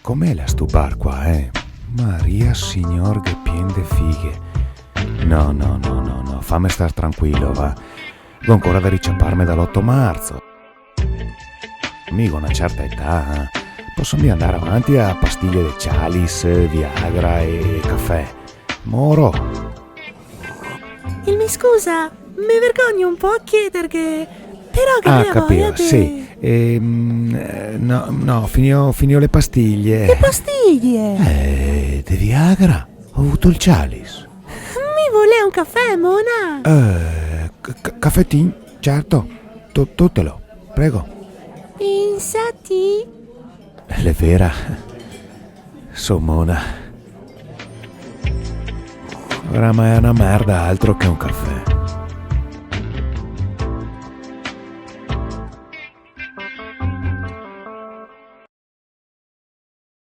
com'è la stu bar qua, Maria signor che pien de fighe. No, fammi star tranquillo, va. Ho ancora da ricciapparmi dall'8 marzo. Mica una certa età, posso mi andare avanti a pastiglie di Cialis, Viagra e caffè. Moro. Mi scusa, mi vergogno un po' a chiedere che... Però che ne Capivo, voglio sì. No, finio le pastiglie. Che pastiglie? Di Viagra? Ho avuto il Cialis. Mi vuole un caffè, Mona? Caffettin, certo. Tuttelo, prego. Pensati? È vera. Somona. Oramai è una merda altro che un caffè.